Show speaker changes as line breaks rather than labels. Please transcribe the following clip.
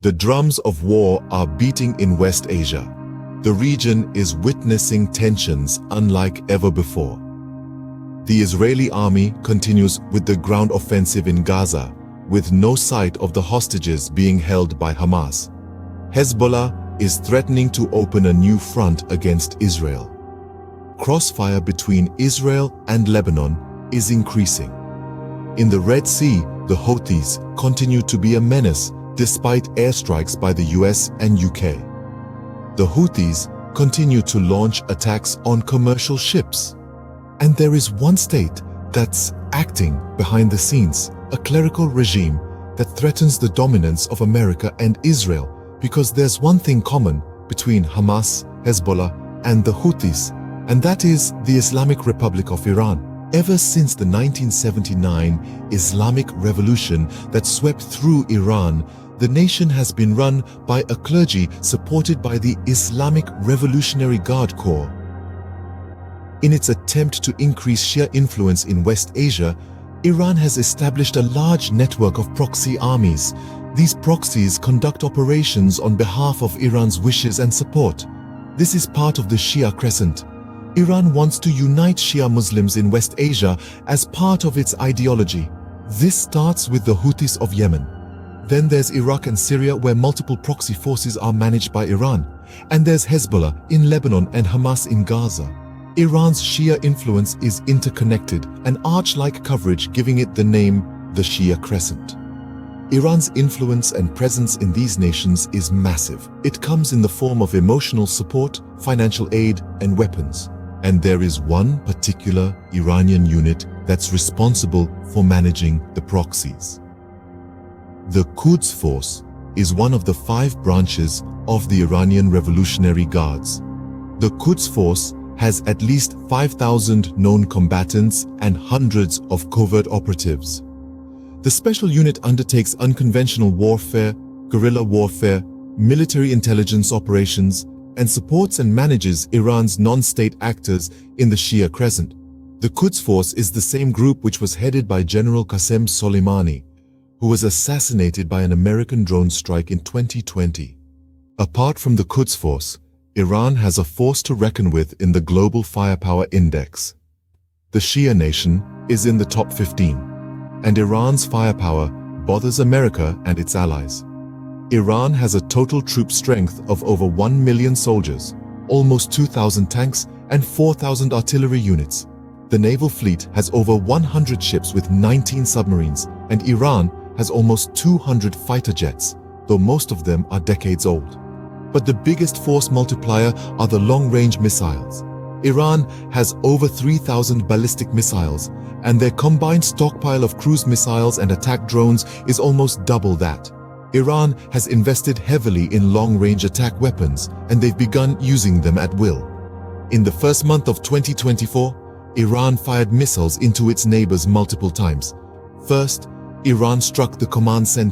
The drums of war are beating in West Asia. The region is witnessing tensions unlike ever before. The Israeli army continues with the ground offensive in Gaza, with no sight of the hostages being held by Hamas. Hezbollah is threatening to open a new front against Israel. Crossfire between Israel and Lebanon is increasing. In the Red Sea, the Houthis continue to be a menace despite airstrikes by the US and UK. The Houthis continue to launch attacks on commercial ships. And there is one state that's acting behind the scenes, a clerical regime that threatens the dominance of America and Israel, because there's one thing common between Hamas, Hezbollah, and the Houthis, and that is the Islamic Republic of Iran. Ever since the 1979 Islamic Revolution that swept through Iran, the nation has been run by a clergy supported by the Islamic Revolutionary Guard Corps. In its attempt to increase Shia influence in West Asia, Iran has established a large network of proxy armies. These proxies conduct operations on behalf of Iran's wishes and support. This is part of the Shia Crescent. Iran wants to unite Shia Muslims in West Asia as part of its ideology. This starts with the Houthis of Yemen. Then there's Iraq and Syria, where multiple proxy forces are managed by Iran. And there's Hezbollah in Lebanon and Hamas in Gaza. Iran's Shia influence is interconnected, an arch-like coverage giving it the name the Shia Crescent. Iran's influence and presence in these nations is massive. It comes in the form of emotional support, financial aid, and weapons. And there is one particular Iranian unit that's responsible for managing the proxies. The Quds Force is one of the 5 branches of the Iranian Revolutionary Guards. The Quds Force has at least 5,000 known combatants and hundreds of covert operatives. The special unit undertakes unconventional warfare, guerrilla warfare, military intelligence operations, and supports and manages Iran's non-state actors in the Shia Crescent. The Quds Force is the same group which was headed by General Qasem Soleimani, who was assassinated by an American drone strike in 2020. Apart from the Quds Force, Iran has a force to reckon with in the Global Firepower Index. The Shia nation is in the top 15, and Iran's firepower bothers America and its allies. Iran has a total troop strength of over 1 million soldiers, almost 2,000 tanks, and 4,000 artillery units. The naval fleet has over 100 ships with 19 submarines, and Iran has almost 200 fighter jets, though most of them are decades old. But the biggest force multiplier are the long-range missiles. Iran has over 3,000 ballistic missiles, and their combined stockpile of cruise missiles and attack drones is almost double that. Iran has invested heavily in long-range attack weapons, and they've begun using them at will. In the first month of 2024, Iran fired missiles into its neighbors multiple times. First, Iran struck the command center